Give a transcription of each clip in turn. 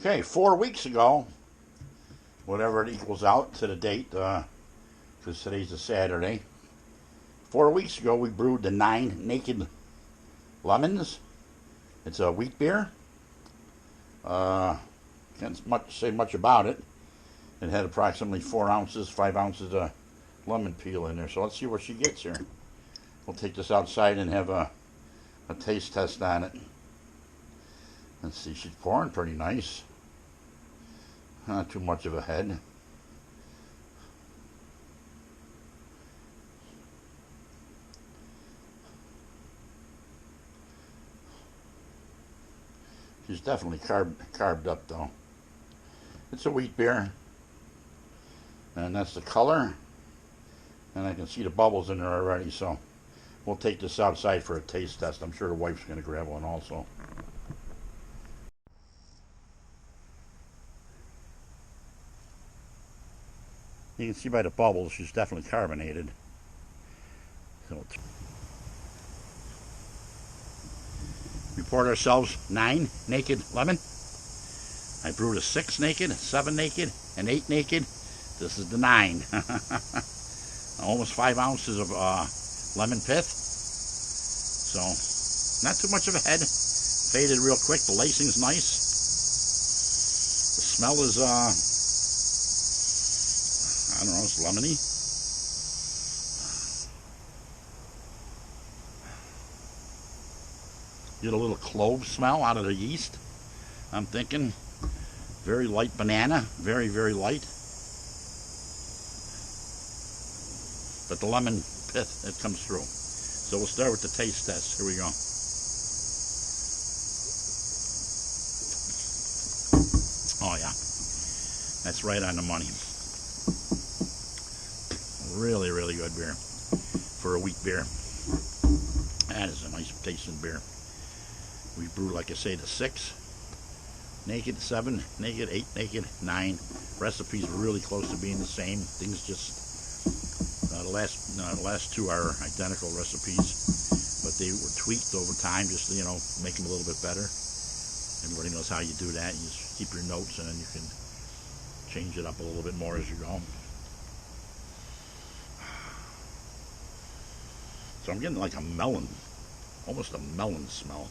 Okay, 4 weeks ago, whatever it equals out to the date, because today's a Saturday. 4 weeks ago, we brewed the 9 Naked Lemons. It's a wheat beer. Can't say much about it. It had approximately 4 ounces, 5 ounces of lemon peel in there. So let's see what she gets here. We'll take this outside and have a taste test on it. Let's see, she's pouring pretty nice. Not too much of a head. She's definitely carved up though. It's a wheat beer. And that's the color. And I can see the bubbles in there already, so we'll take this outside for a taste test. I'm sure the wife's going to grab one also. You can see by the bubbles, she's definitely carbonated. So we poured ourselves 9 Naked Lemon. I brewed a 6 Naked, 7 Naked, and 8 Naked. This is the 9. Almost 5 ounces of lemon pith. So, not too much of a head. Faded real quick. The lacing's nice. The smell is, I don't know, it's lemony. Get a little clove smell out of the yeast. I'm thinking very light banana. Very, very light. But the lemon pith, it comes through. So we'll start with the taste test. Here we go. Oh yeah, that's right on the money. Really, really good beer for a wheat beer. That is a nice tasting beer. We brewed, like I say, the 6 Naked, 7 Naked, 8 Naked, 9. Recipes are really close to being the same. Things just the last 2 are identical recipes, but they were tweaked over time just to, make them a little bit better. Everybody knows how you do that. You just keep your notes and then you can change it up a little bit more as you go. So I'm getting like a melon, almost a melon smell.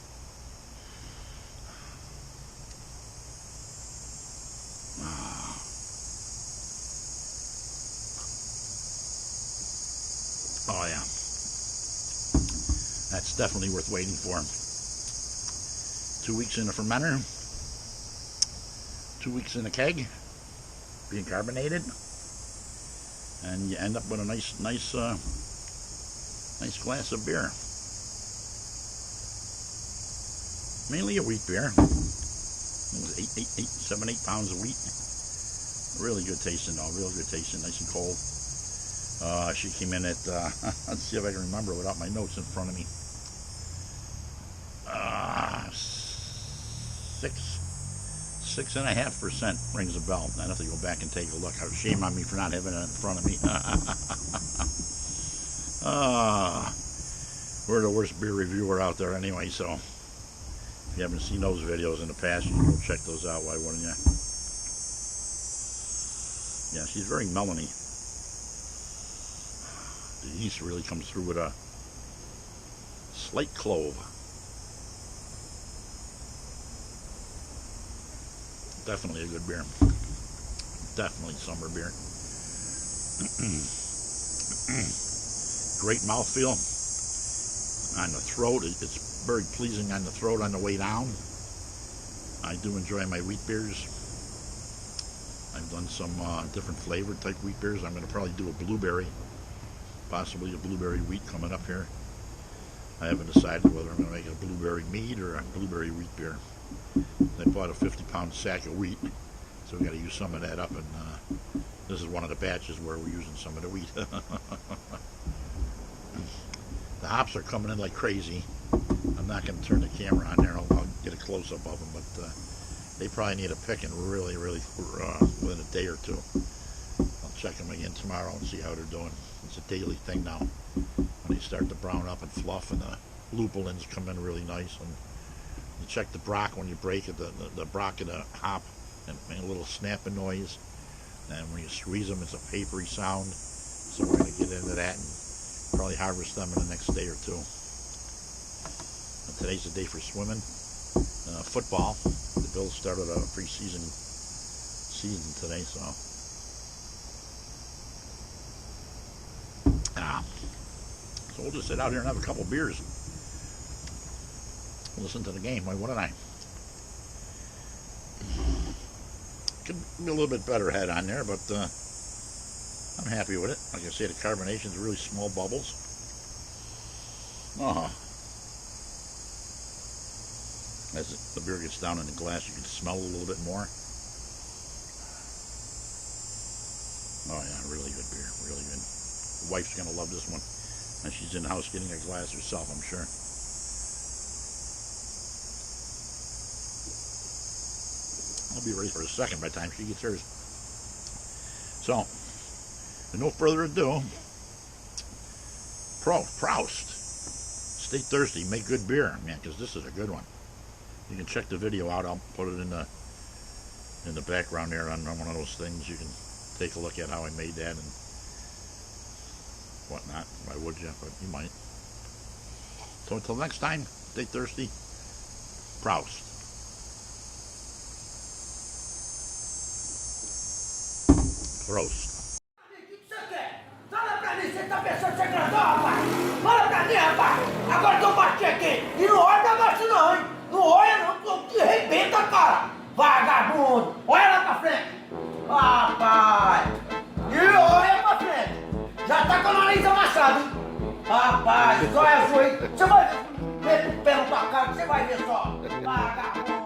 Oh yeah, that's definitely worth waiting for. 2 weeks in a fermenter, 2 weeks in a keg, being carbonated, and you end up with a nice glass of beer. Mainly a wheat beer. It was 7-8 pounds of wheat. Really good tasting though, real good tasting, nice and cold. She came in at, let's see if I can remember without my notes in front of me. 6.5% rings a bell. I'd have to go back and take a look. Shame on me for not having it in front of me. We're the worst beer reviewer out there anyway, so if you haven't seen those videos in the past, you can go check those out, why wouldn't you? Yeah, she's very melony. The yeast really comes through with a slight clove. Definitely a good beer. Definitely summer beer. Great mouthfeel. On the throat, it's very pleasing on the throat on the way down. I do enjoy my wheat beers. I've done some different flavored type wheat beers. I'm going to probably do a blueberry. Possibly a blueberry wheat coming up here. I haven't decided whether I'm going to make a blueberry mead or a blueberry wheat beer. I bought a 50-pound sack of wheat, so we got to use some of that up, and this is one of the batches where we're using some of the wheat. The hops are coming in like crazy. I'm not going to turn the camera on there. I'll get a close-up of them, but they probably need a picking really, really within a day or two. I'll check them again tomorrow and see how they're doing. It's a daily thing now. When they start to brown up and fluff, and the lupulins come in really nice, and You check the brock when you break it, the brock and the hop, and make a little snapping noise. And when you squeeze them, it's a papery sound. So we're going to get into that and probably harvest them in the next day or two. And today's the day for swimming. Football. The Bills started a preseason season today, so. So we'll just sit out here and have a couple beers. Listen to the game. Why wouldn't I? Could be a little bit better head on there, but I'm happy with it. Like I say, the carbonation's really small bubbles. As the beer gets down in the glass, you can smell it a little bit more. Oh yeah, really good beer, really good. The wife's gonna love this one. And she's in the house getting a glass herself, I'm sure. I'll be ready for a second by the time she gets hers. So, with no further ado, Proust. Stay thirsty, make good beer, man, because this is a good one. You can check the video out. I'll put it in the background there on one of those things. You can take a look at how I made that and whatnot. Why would you? But you might. So until next time, stay thirsty. Proust. Proust. Fala pra mim, você tá pensando que você é grandão, rapaz? Fala pra mim, rapaz! Agora que eu bati aqui! E não olha pra baixo não, hein? Não olha não, que eu te arrebenta, cara! Vagabundo! Olha lá pra frente! Rapaz! E olha pra frente! Já tá com o nariz amassado, hein? Rapaz, olha azul aí! Você vai ver o pé na tua cara, você vai ver só! Vagabundo!